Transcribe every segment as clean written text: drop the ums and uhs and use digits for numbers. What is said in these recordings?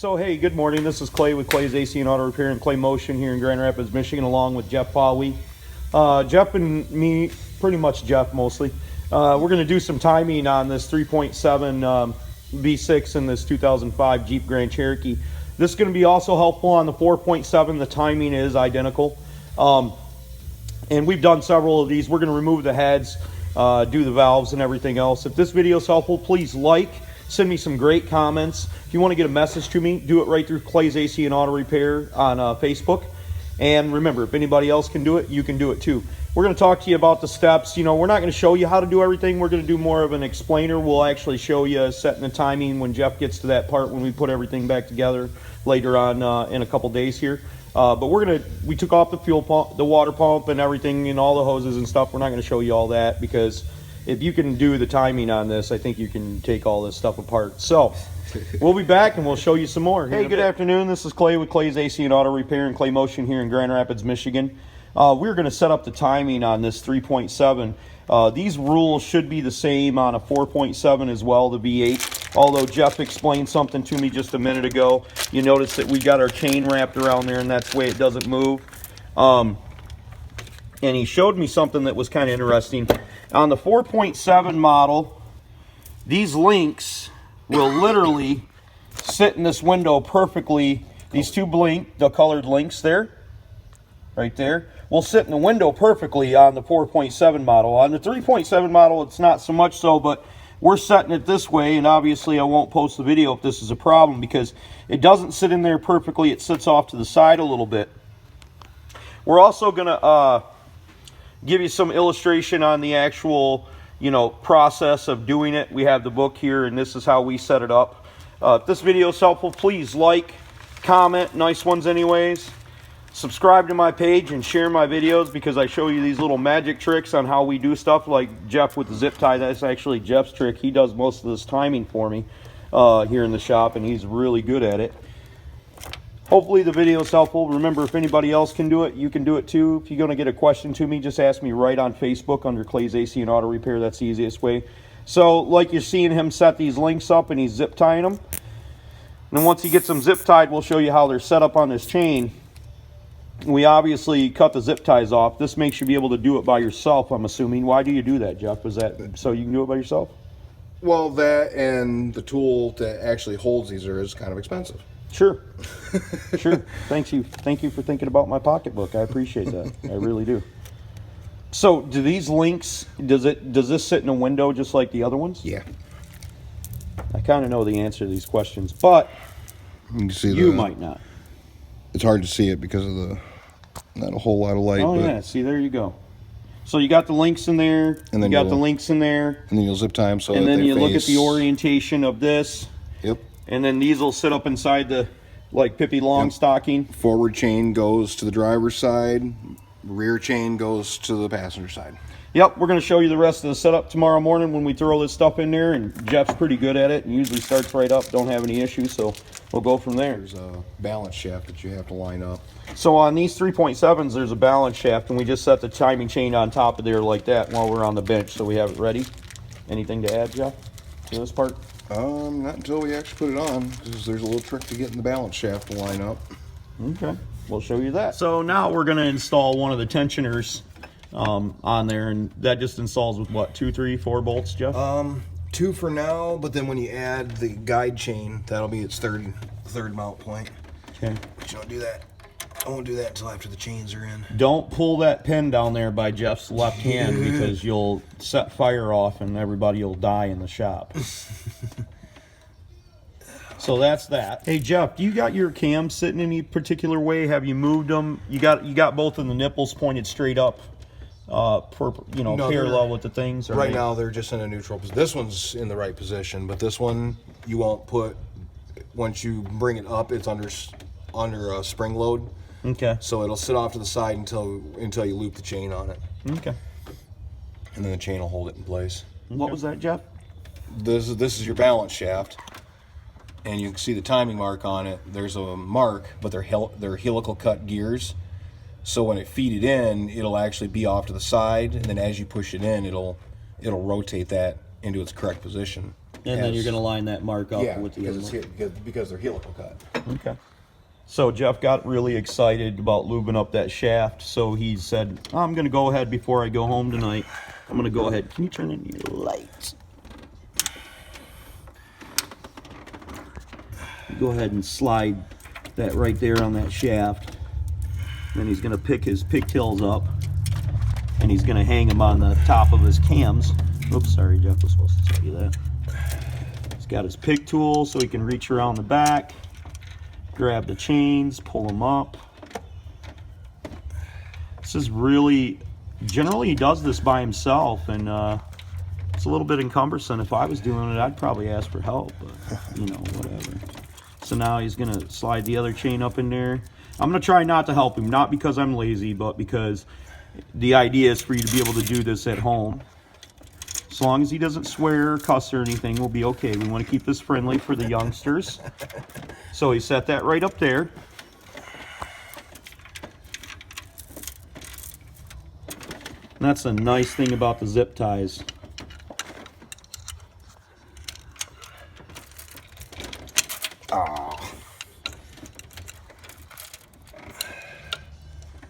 So hey, good morning. This is Clay with Clay's AC and Auto Repair and Clay Motion here in Grand Rapids, Michigan, along with Jeff Pawi. Jeff and me, pretty much Jeff mostly. We're going to do some timing on this 3.7 V6 in this 2005 Jeep Grand Cherokee. This is going to be also helpful on the 4.7. The timing is identical. And we've done several of these. We're going to remove the heads, do the valves and everything else. If this video is helpful, please like. Send me some great comments. If you want to get a message to me, do it right through Clay's AC and Auto Repair on Facebook. And remember, if anybody else can do it, you can do it too. We're going to talk to you about the steps. You know, we're not going to show you how to do everything. We're going to do more of an explainer. We'll actually show you setting the timing when Jeff gets to that part when we put everything back together later on in a couple days here. But we took off the fuel pump, the water pump and everything and all the hoses and stuff. We're not going to show you all that because if you can do the timing on this, I think you can take all this stuff apart. So we'll be back and we'll show you some more. Hey, good afternoon. This is Clay with Clay's AC and Auto Repair and Clay Motion here in Grand Rapids, Michigan. We're going to set up the timing on this 3.7. These rules should be the same on a 4.7 as well, the V8. Although Jeff explained something to me just a minute ago. You notice that we got our chain wrapped around there and that's the way it doesn't move. And he showed me something that was kind of interesting. On the 4.7 model, these links will literally sit in this window perfectly. These two the colored links there, right there, will sit in the window perfectly on the 4.7 model. On the 3.7 model, it's not so much so, but we're setting it this way, and obviously I won't post the video if this is a problem because it doesn't sit in there perfectly. It sits off to the side a little bit. We're also going to give you some illustration on the actual, process of doing it. We have the book here, and this is how we set it up. If this video is helpful, please like, comment, nice ones anyways. Subscribe to my page and share my videos because I show you these little magic tricks on how we do stuff, like Jeff with the zip tie. That's actually Jeff's trick. He does most of this timing for me here in the shop, and he's really good at it. Hopefully the video is helpful. Remember, if anybody else can do it, you can do it too. If you're going to get a question to me, just ask me right on Facebook under Clay's AC and Auto Repair. That's the easiest way. So, like you're seeing him set these links up and he's zip tying them. And then once he gets them zip tied, we'll show you how they're set up on this chain. We obviously cut the zip ties off. This makes you be able to do it by yourself, I'm assuming. Why do you do that, Jeff? Is that so you can do it by yourself? Well, that and the tool that actually holds these is kind of expensive. Sure. Sure. Thank you for thinking about my pocketbook. I appreciate that. I really do. So, do these links, does this sit in a window just like the other ones? Yeah. I kind of know the answer to these questions, but you might not. It's hard to see it because of not a whole lot of light. Oh, yeah. See, there you go. So you got the links in there, and then you got the links in there. And then you'll zip tie them so and that then you look at the orientation of this. Yep. And then these will sit up inside the, like Pippi Longstocking. Yep. Forward chain goes to the driver's side. Rear chain goes to the passenger side. Yep, we're going to show you the rest of the setup tomorrow morning when we throw this stuff in there. And Jeff's pretty good at it and usually starts right up. Don't have any issues, so we'll go from there. There's a balance shaft that you have to line up. So on these 3.7s, there's a balance shaft, and we just set the timing chain on top of there like that while we're on the bench, so we have it ready. Anything to add, Jeff, to this part? Not until we actually put it on, because there's a little trick to getting the balance shaft to line up. Okay, we'll show you that. So now we're going to install one of the tensioners on there, and that just installs with what, 2, 3, 4 bolts, Jeff? 2 for now, but then when you add the guide chain, that'll be its third mount point. Okay. But you don't do that. I won't do that until after the chains are in. Don't pull that pin down there by Jeff's left hand because you'll set fire off and everybody will die in the shop. So that's that. Hey Jeff, do you got your cams sitting any particular way? Have you moved them? You got both of the nipples pointed straight up, parallel with the things. Right now they're just in a neutral position. This one's in the right position, but this one you won't put. Once you bring it up, it's under a spring load. Okay. So it'll sit off to the side until you loop the chain on it. Okay. And then the chain will hold it in place. What was that, Jeff? This is your balance shaft, and you can see the timing mark on it. There's a mark, but they're helical cut gears. So when it feed it in, it'll actually be off to the side, and then as you push it in, it'll rotate that into its correct position. And then you're going to line that mark up with the because because they're helical cut. Okay. So Jeff got really excited about lubing up that shaft, so he said, I'm going to go ahead before I go home tonight. I'm going to go ahead. Can you turn in your lights? Go ahead and slide that right there on that shaft. Then he's going to pick his pigtails up, and he's going to hang them on the top of his cams. Oops, sorry, Jeff was supposed to tell you that. He's got his pick tool so he can reach around the back, grab the chains, pull them up. This is really, generally he does this by himself, and it's a little bit encumbersome. If I was doing it, I'd probably ask for help, but you know, whatever. So now he's gonna slide the other chain up in there. I'm gonna try not to help him, not because I'm lazy, but because the idea is for you to be able to do this at home. As long as he doesn't swear or cuss or anything, we'll be okay. We want to keep this friendly for the youngsters. So he set that right up there. And that's a nice thing about the zip ties.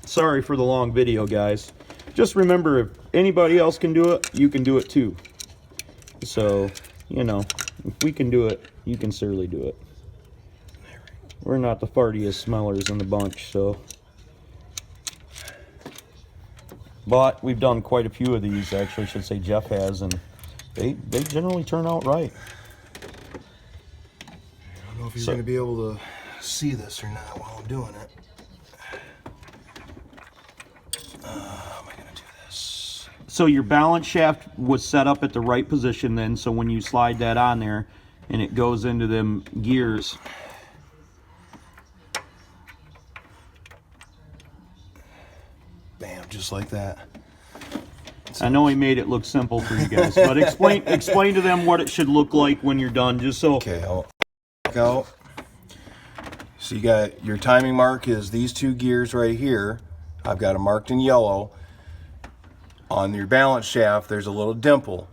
Sorry for the long video, guys. Just remember, if anybody else can do it, you can do it too. So, you know, if we can do it, you can certainly do it. We're not the fartiest smellers in the bunch, so. But we've done quite a few of these, actually, I should say Jeff has, and they generally turn out right. I don't know if you're going to be able to see this or not while I'm doing it. How am I going to do this? So your balance shaft was set up at the right position then, so when you slide that on there and it goes into them gears. Bam, just like that. I know he made it look simple for you guys, but explain to them what it should look like when you're done, just so. Okay, I'll back out. So you got your timing mark is these two gears right here. I've got them marked in yellow. On your balance shaft, there's a little dimple.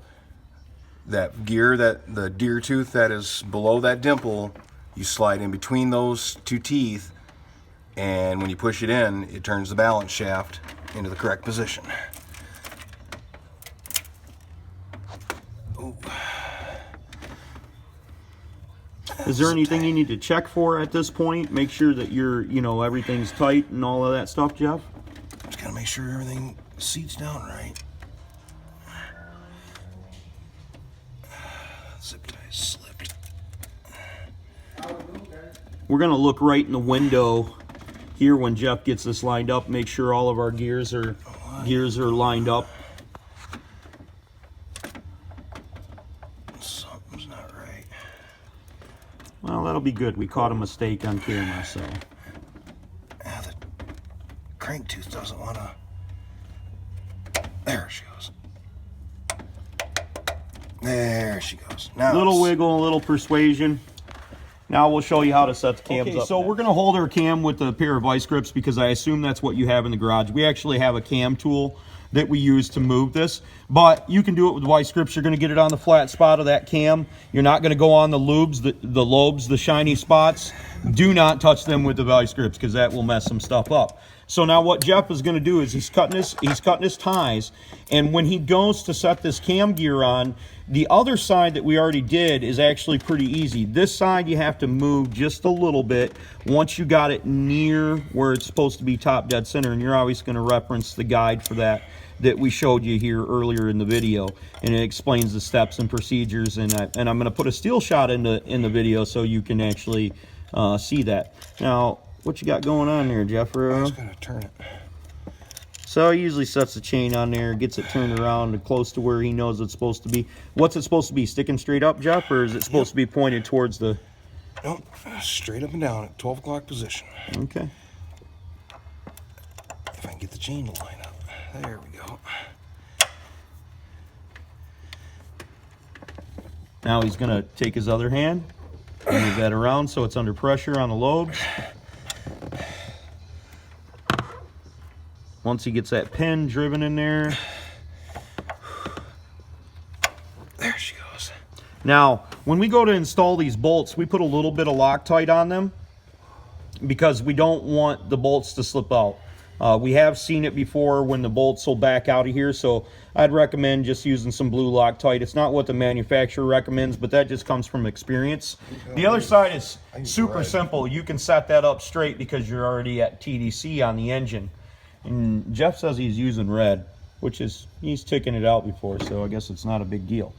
That gear, the deer tooth that is below that dimple, you slide in between those two teeth, and when you push it in, it turns the balance shaft into the correct position. Ooh. Is there anything you need to check for at this point? Make sure that everything's tight and all of that stuff, Jeff? Just gotta make sure everything seats down right. Zip tie slipped. We're gonna look right in the window here when Jeff gets this lined up, make sure all of our gears are lined up. Something's not right. Well, that'll be good. We caught a mistake on camera, so. Yeah, the crank tooth doesn't want to. There she goes. There she goes. Now little wiggle, a little persuasion. Now we'll show you how to set the cams up. So we're going to hold our cam with a pair of vice grips because I assume that's what you have in the garage. We actually have a cam tool that we use to move this, but you can do it with vice grips. You're going to get it on the flat spot of that cam. You're not going to go on the lobes, the shiny spots. Do not touch them with the vice grips because that will mess some stuff up. So now what Jeff is going to do is he's cutting his ties, and when he goes to set this cam gear on, the other side that we already did is actually pretty easy. This side you have to move just a little bit once you got it near where it's supposed to be top dead center, and you're always going to reference the guide for that we showed you here earlier in the video, and it explains the steps and procedures, and I'm going to put a steel shot in the video so you can actually see that. Now, what you got going on there, Jeffrey? I'm just going to turn it. So he usually sets the chain on there, gets it turned around and close to where he knows it's supposed to be. What's it supposed to be, sticking straight up, Jeff, or is it supposed to be pointed towards the... Nope, straight up and down at 12 o'clock position. Okay. If I can get the chain to line up. There we go. Now he's going to take his other hand, move that around so it's under pressure on the lobes. Once he gets that pin driven in there. There she goes. Now, when we go to install these bolts, we put a little bit of Loctite on them because we don't want the bolts to slip out. We have seen it before when the bolts will back out of here, so I'd recommend just using some blue Loctite. It's not what the manufacturer recommends, but that just comes from experience. The other side is super simple. You can set that up straight because you're already at TDC on the engine. And Jeff says he's using red, which is, he's ticking it out before, so I guess it's not a big deal.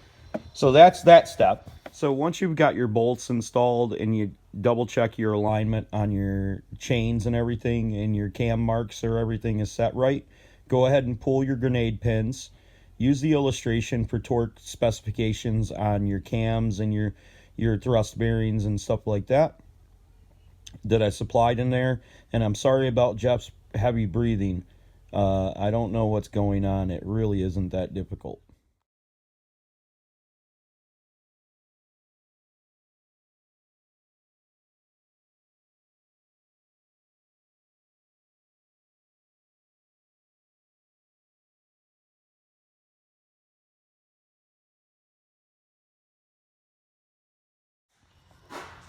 So that's that step. So once you've got your bolts installed and you double check your alignment on your chains and everything, and your cam marks or everything is set right, go ahead and pull your grenade pins. Use the illustration for torque specifications on your cams and your thrust bearings and stuff like that that I supplied in there. And I'm sorry about Jeff's heavy breathing. I don't know what's going on. It really isn't that difficult.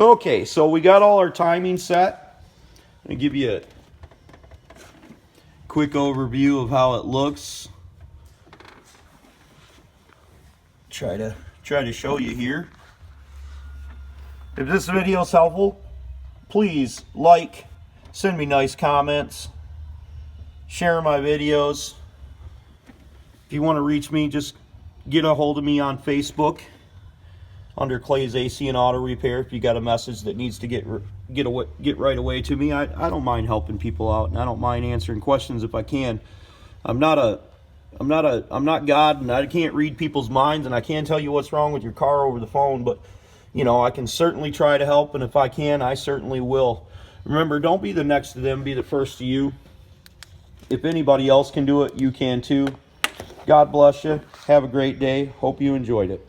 Okay, so we got all our timing set. I'm going to give you a quick overview of how it looks. Try to show you here. If this video is helpful, please like, send me nice comments, share my videos. If you want to reach me, just get a hold of me on Facebook under Clay's AC and Auto Repair. If you got a message that needs to get right away to me, I don't mind helping people out, and I don't mind answering questions if I can. I'm not God, and I can't read people's minds, and I can't tell you what's wrong with your car over the phone, but you know, I can certainly try to help, and if I can, I certainly will. Remember, don't be the next to them, be the first to you. If anybody else can do it, you can too. God bless you. Have a great day. Hope you enjoyed it.